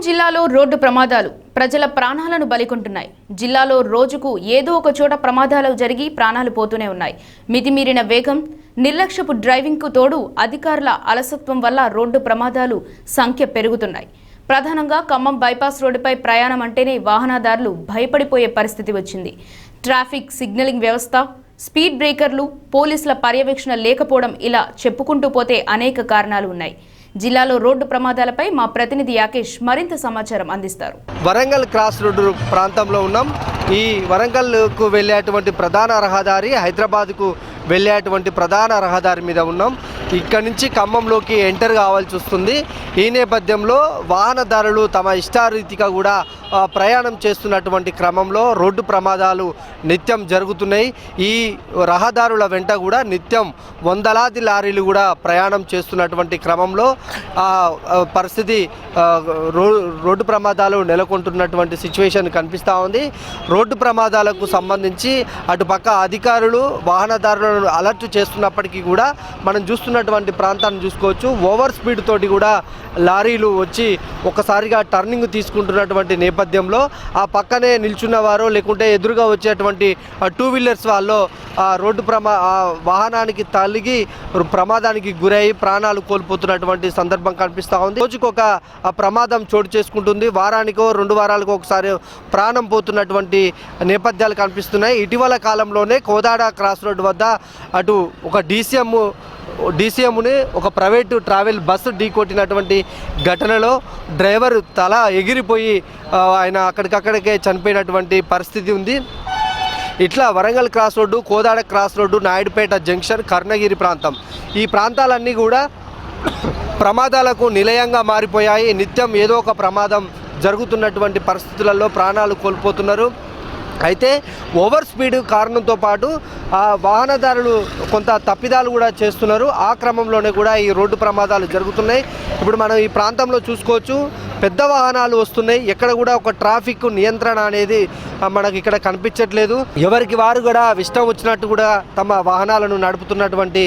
జిల్లాలో రోడ్డు ప్రమాదాలు ప్రజల ప్రాణాలను బలికొంటున్నాయి. జిల్లాలో రోజుకు ఏదో ఒక చోట ప్రమాదాలు జరిగి ప్రాణాలు పోతూనే ఉన్నాయి. మితిమీరిన వేగం, నిర్లక్ష్యపు డ్రైవింగ్కు తోడు అధికారుల అలసత్వం వల్ల రోడ్డు ప్రమాదాలు సంఖ్య పెరుగుతున్నాయి. ప్రధానంగా ఖమ్మం బైపాస్ రోడ్డుపై ప్రయాణం అంటేనే వాహనదారులు భయపడిపోయే పరిస్థితి వచ్చింది. ట్రాఫిక్ సిగ్నలింగ్ వ్యవస్థ, స్పీడ్ బ్రేకర్లు, పోలీసుల పర్యవేక్షణ లేకపోవడం ఇలా చెప్పుకుంటూ పోతే అనేక కారణాలు ఉన్నాయి. జిల్లాలో రోడ్డు ప్రమాదాలపై మా ప్రతినిధి యాకేష్ మరింత సమాచారం అందిస్తారు. వరంగల్ క్రాస్ రోడ్డు ప్రాంతంలో ఉన్నాం. ఈ వరంగల్కు వెళ్ళేటువంటి ప్రధాన రహదారి, హైదరాబాద్కు వెళ్ళేటువంటి ప్రధాన రహదారి మీద ఉన్నాం. ఇక్కడ నుంచి ఖమ్మంలోకి ఎంటర్ కావాల్సి వస్తుంది. ఈ నేపథ్యంలో వాహనదారులు తమ ఇష్టారీతిగా కూడా ప్రయాణం చేస్తున్నటువంటి క్రమంలో రోడ్డు ప్రమాదాలు నిత్యం జరుగుతున్నాయి. ఈ రహదారుల వెంట కూడా నిత్యం వందలాది లారీలు కూడా ప్రయాణం చేస్తున్నటువంటి క్రమంలో పరిస్థితి రోడ్డు ప్రమాదాలు నెలకొంటున్నటువంటి సిచ్యువేషన్ కనిపిస్తూ ఉంది. రోడ్డు ప్రమాదాలకు సంబంధించి అటుపక్క అధికారులు వాహనదారులను అలర్ట్ చేస్తున్నప్పటికీ కూడా మనం చూస్తున్నటువంటి ప్రాంతాన్ని చూసుకోవచ్చు. ఓవర్ స్పీడ్ తోటి కూడా లారీలు వచ్చి ఒకసారిగా టర్నింగ్ తీసుకుంటున్నటువంటి నేపథ్యంలో ఆ పక్కనే నిల్చున్నవారు లేకుంటే ఎదురుగా వచ్చేటువంటి టూ వీలర్స్ వాళ్ళు రోడ్డు వాహనానికి తలిగి ప్రమాదానికి గురై ప్రాణాలు కోల్పోతున్నటువంటి సందర్భం కనిపిస్తూ ఉంది. రోజుకొక ప్రమాదం చోటు చేసుకుంటుంది. వారానికో 2 వారాలకు ఒకసారి ప్రాణం పోతున్నటువంటి నేపథ్యాలు కనిపిస్తున్నాయి. ఇటీవల కాలంలోనే కోదాడ క్రాస్ రోడ్డు వద్ద అటు ఒక డీసీఎంని ఒక ప్రైవేటు ట్రావెల్ బస్సు ఢీకొట్టినటువంటి ఘటనలో డ్రైవర్ తల ఎగిరిపోయి ఆయన అక్కడికక్కడికే చనిపోయినటువంటి పరిస్థితి ఉంది. ఇట్లా Warangal cross road, Kodada cross road, Naidupeta junction, Karnagiri ప్రాంతం, ఈ ప్రాంతాలన్నీ కూడా ప్రమాదాలకు నిలయంగా మారిపోయాయి. నిత్యం ఏదో ఒక ప్రమాదం జరుగుతున్నటువంటి పరిస్థితులలో ప్రాణాలు కోల్పోతున్నారు. అయితే ఓవర్ స్పీడ్ కారణంతో పాటు వాహనదారులు కొంత తప్పిదాలు కూడా చేస్తున్నారు. ఆ క్రమంలోనే కూడా ఈ రోడ్డు ప్రమాదాలు జరుగుతున్నాయి. ఇప్పుడు మనం ఈ ప్రాంతంలో చూసుకోవచ్చు, పెద్ద వాహనాలు వస్తున్నాయి. ఎక్కడ కూడా ఒక ట్రాఫిక్ నియంత్రణ అనేది మనకి ఇక్కడ కనిపించట్లేదు. ఎవరికి వారు కూడా ఇష్టం వచ్చినట్టు కూడా తమ వాహనాలను నడుపుతున్నటువంటి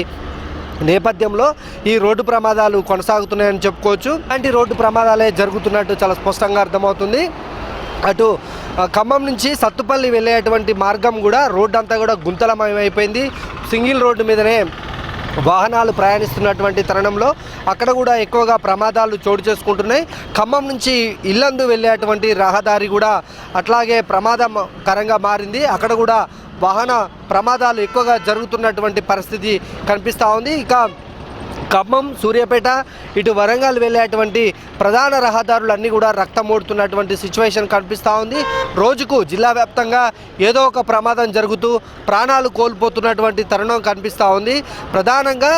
నేపథ్యంలో ఈ రోడ్డు ప్రమాదాలు కొనసాగుతున్నాయని చెప్పుకోవచ్చు. అలాంటి రోడ్డు ప్రమాదాలే జరుగుతున్నట్టు చాలా స్పష్టంగా అర్థమవుతుంది. అటు ఖమ్మం నుంచి సత్తుపల్లి వెళ్ళేటువంటి మార్గం కూడా రోడ్డు అంతా కూడా గుంతలమయమైపోయింది. సింగిల్ రోడ్డు మీదనే వాహనాలు ప్రయాణిస్తున్నటువంటి తరుణంలో అక్కడ కూడా ఎక్కువగా ప్రమాదాలు చోటు చేసుకుంటున్నాయి. ఖమ్మం నుంచి ఇల్లందు వెళ్ళేటువంటి రహదారి కూడా అట్లాగే ప్రమాదకరంగా మారింది. అక్కడ కూడా వాహన ప్రమాదాలు ఎక్కువగా జరుగుతున్నటువంటి పరిస్థితి కనిపిస్తూ ఉంది. ఇక ఖమ్మం, సూర్యాపేట, ఇటు వరంగల్ వెళ్ళేటువంటి ప్రధాన రహదారులన్నీ కూడా రక్తమోడుతున్నటువంటి సిచ్యువేషన్ కనిపిస్తూ ఉంది. రోజుకు జిల్లా వ్యాప్తంగా ఏదో ఒక ప్రమాదం జరుగుతూ ప్రాణాలు కోల్పోతున్నటువంటి తరుణం కనిపిస్తూ ఉంది. ప్రధానంగా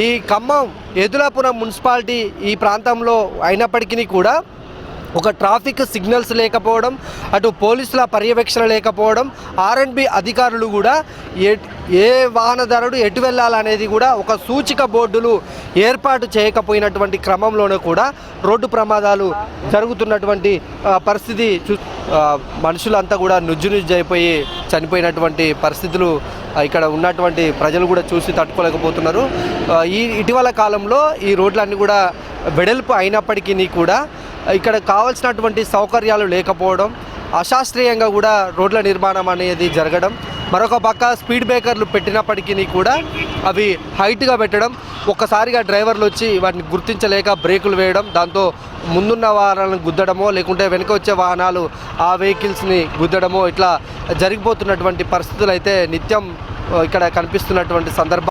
ఈ ఖమ్మం ఎదులాపురం మున్సిపాలిటీ ఈ ప్రాంతంలో అయినప్పటికీ కూడా ఒక ట్రాఫిక్ సిగ్నల్స్ లేకపోవడం, అటు పోలీసుల పర్యవేక్షణ లేకపోవడం, ఆర్ఎండ్బి అధికారులు కూడా ఏ వాహనదారుడు ఎటు వెళ్ళాలనేది కూడా ఒక సూచిక బోర్డులు ఏర్పాటు చేయకపోయినటువంటి క్రమంలోనే కూడా రోడ్డు ప్రమాదాలు జరుగుతున్నటువంటి పరిస్థితి మనుషులంతా కూడా నుజ్జునుజ్జైపోయి చనిపోయినటువంటి పరిస్థితులు ఇక్కడ ఉన్నటువంటి ప్రజలు కూడా చూసి తట్టుకోలేకపోతున్నారు. ఇటీవల కాలంలో ఈ రోడ్లన్నీ కూడా వెడల్పు అయినప్పటికీ కూడా ఇక్కడ కావాల్సినటువంటి సౌకర్యాలు లేకపోవడం, అశాస్త్రీయంగా కూడా రోడ్ల నిర్మాణం అనేది జరగడం, మరొక పక్క స్పీడ్ బ్రేకర్లు పెట్టినప్పటికీ కూడా అవి హైట్గా పెట్టడం, ఒక్కసారిగా డ్రైవర్లు వచ్చి వాటిని గుర్తించలేక బ్రేకులు వేయడం, దాంతో ముందున్న వాహనాలను గుద్దడమో లేకుంటే వెనుక వచ్చే వాహనాలు ఆ వెహికల్స్ని గుద్దడమో ఇట్లా జరిగిపోతున్నటువంటి పరిస్థితులు అయితే నిత్యం ఇక్కడ కనిపిస్తున్నటువంటి సందర్భం.